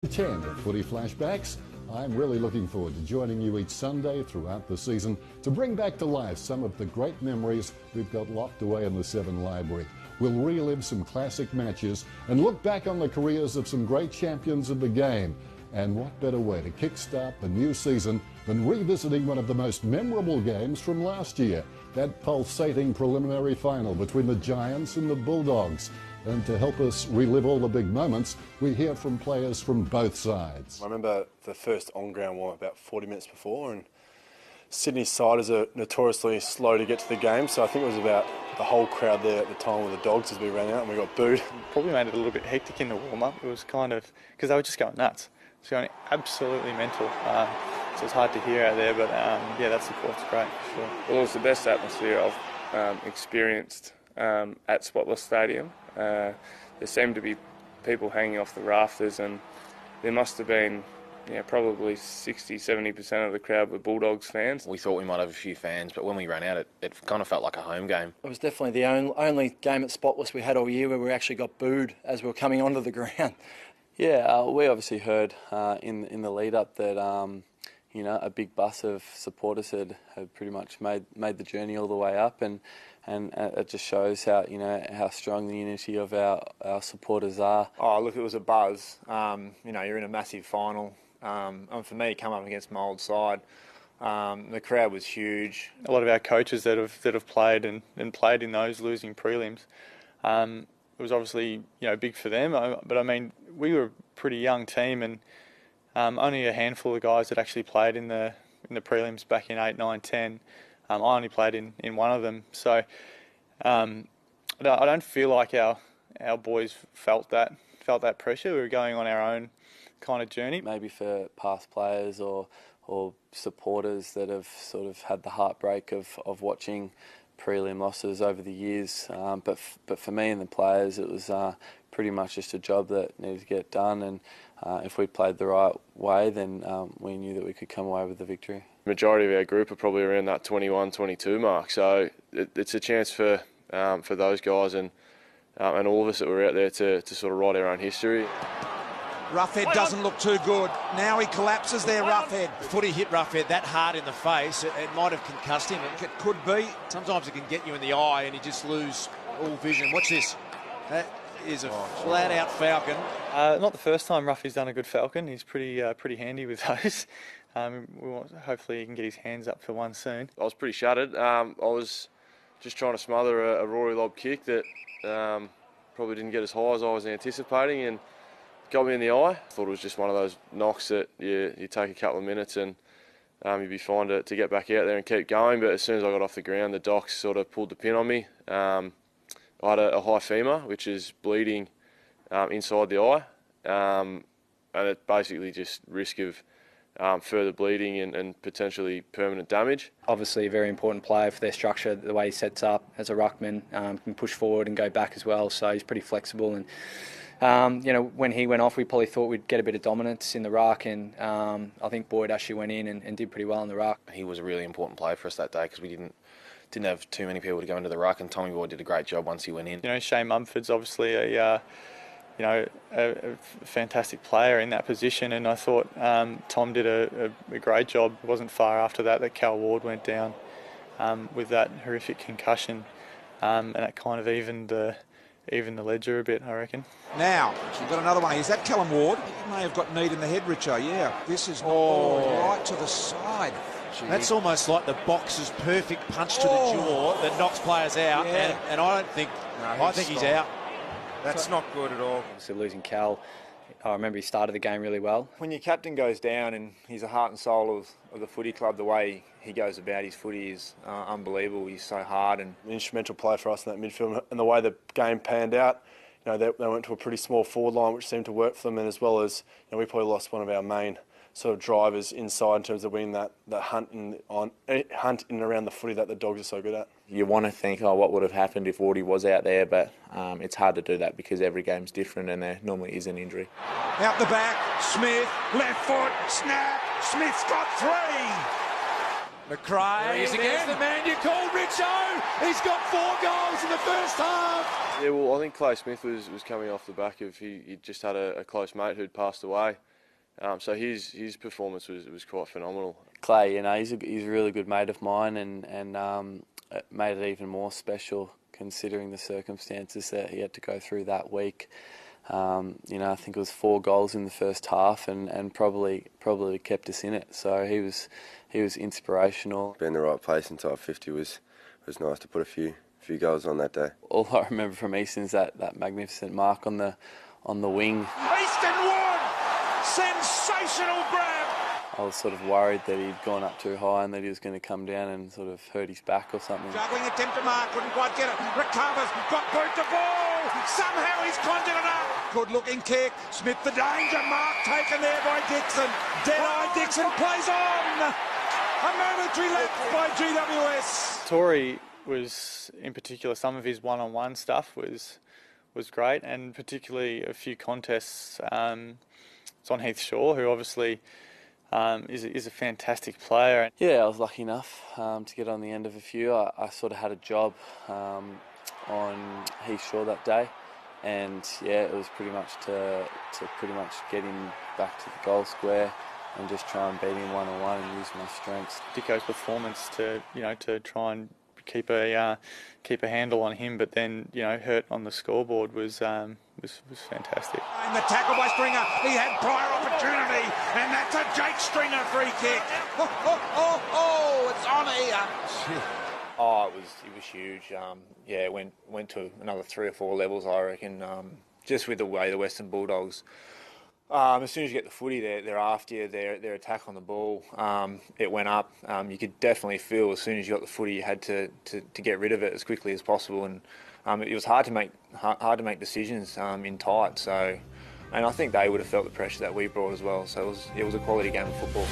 10 of Footy Flashbacks. I'm really looking forward to joining you each Sunday throughout the season to bring back to life some of the great memories we've got locked away in the Seven Library. We'll relive some classic matches and look back on the careers of some great champions of the game. And what better way to kickstart the new season than revisiting one of the most memorable games from last year, that pulsating preliminary final between the Giants and the Bulldogs. And to help us relive all the big moments, we hear from players from both sides. I remember the first on-ground warm about 40 minutes before, and Sydney's siders are notoriously slow to get to the game, so I think it was about the whole crowd there at the time with the Dogs as we ran out and we got booed. Probably made it a little bit hectic in the warm-up. It was kind of, because they were just going nuts. It's going absolutely mental. So it's hard to hear out there, but yeah, that's great for sure. Well, it was the best atmosphere I've experienced at Spotless Stadium. There seemed to be people hanging off the rafters, and there must have been probably 60-70% of the crowd were Bulldogs fans. We thought we might have a few fans, but when we ran out, it kind of felt like a home game. It was definitely the only game at Spotless we had all year where we actually got booed as we were coming onto the ground. Yeah, we obviously heard in the lead up that a big bus of supporters had pretty much made the journey all the way up, and it just shows how how strong the unity of our supporters are. Oh, look, it was a buzz. You're in a massive final, and for me, come up against my old side, the crowd was huge. A lot of our coaches that have played and played in those losing prelims, it was obviously big for them. But I mean, we were a pretty young team, and only a handful of guys that actually played in the prelims back in 8, 9, 10. I only played in one of them, so I don't feel like our boys felt that pressure. We were going on our own kind of journey. Maybe for past players or supporters that have sort of had the heartbreak of watching prelim losses over the years, but for me and the players, it was pretty much just a job that needed to get done, and if we played the right way, then we knew that we could come away with the victory. Majority of our group are probably around that 21, 22 mark, so it's a chance for those guys and all of us that were out there to sort of write our own history. Roughhead doesn't look too good. Now he collapses there, Roughhead. Footy hit Roughhead that hard in the face. It might have concussed him. It could be. Sometimes it can get you in the eye and you just lose all vision. Watch this. That is a flat-out falcon. Not the first time Ruffy's done a good falcon. He's pretty handy with those. Hopefully he can get his hands up for one soon. I was pretty shattered. I was just trying to smother a Rory lob kick that probably didn't get as high as I was anticipating, and got me in the eye. I thought it was just one of those knocks that you take a couple of minutes and you'd be fine to get back out there and keep going. But as soon as I got off the ground, the docs sort of pulled the pin on me. I had a high femur, which is bleeding inside the eye, and it basically just risk of further bleeding and potentially permanent damage. Obviously a very important player for their structure, the way he sets up as a ruckman, can push forward and go back as well, so he's pretty flexible. And when he went off, we probably thought we'd get a bit of dominance in the ruck, and I think Boyd actually went in and did pretty well in the ruck. He was a really important player for us that day because we didn't have too many people to go into the ruck, and Tommy Boyd did a great job once he went in. Shane Mumford's obviously a fantastic player in that position, and I thought Tom did a great job. It wasn't far after that Cal Ward went down with that horrific concussion, and that kind of evened the ledger a bit, I reckon. Now, we've got another one. Is that Callum Ward? He may have got kneed in the head, Richo. Yeah, this is right to the side. Gee. That's almost like the boxer's perfect punch to the jaw that knocks players out, and I think he's out. That's not good at all. So losing Cal, I remember he started the game really well. When your captain goes down and he's the heart and soul of the footy club, the way he goes about his footy is unbelievable. He's so hard and An instrumental player for us in that midfield, and the way the game panned out, they went to a pretty small forward line, which seemed to work for them, and as well as we probably lost one of our main sort of drivers inside in terms of winning that hunt in and around the footy that the Dogs are so good at. You want to think, what would have happened if Wardy was out there, but it's hard to do that because every game's different and there normally is an injury. Out the back, Smith, left foot, snap, Smith's got three. McRae, there's the man you call Richo. He's got 4 goals in the first half. Yeah, well, I think Clay Smith was coming off the back of he just had a close mate who'd passed away. So his performance was quite phenomenal. Clay, he's a really good mate of mine, and it made it even more special considering the circumstances that he had to go through that week. I think it was 4 goals in the first half, and probably kept us in it. So he was inspirational. Being in the right place in top 50 was nice to put a few goals on that day. All I remember from Easton's that magnificent mark on the wing. Easton won! Sensational grab! I was sort of worried that he'd gone up too high and that he was going to come down and sort of hurt his back or something. Juggling attempt to mark, couldn't quite get it. Recovers, got boot the ball. Somehow he's conjured it up. Good looking kick. Smith the danger mark taken there by Dixon. Dead-eye Dixon plays on. A momentary left by GWS. Tory was, in particular, some of his one-on-one stuff was great, and particularly a few contests. It's on Heath Shaw, who obviously is a fantastic player. Yeah, I was lucky enough to get on the end of a few. I sort of had a job on Heath Shaw that day, and yeah, it was pretty much to get him back to the goal square and just try and beat him one-on-one and use my strengths. Dicko's performance to try and keep a handle on him, but then hurt on the scoreboard was fantastic. And the tackle by Stringer, he had prior opportunity, and that's a Jake Stringer free kick. It's on here. Oh, it was huge. It went to another 3 or 4 levels, I reckon. Just with the way the Western Bulldogs, as soon as you get the footy, they're after you. Their attack on the ball, it went up. You could definitely feel as soon as you got the footy, you had to get rid of it as quickly as possible, and it was hard to make decisions in tight. So, and I think they would have felt the pressure that we brought as well. So it was a quality game of football.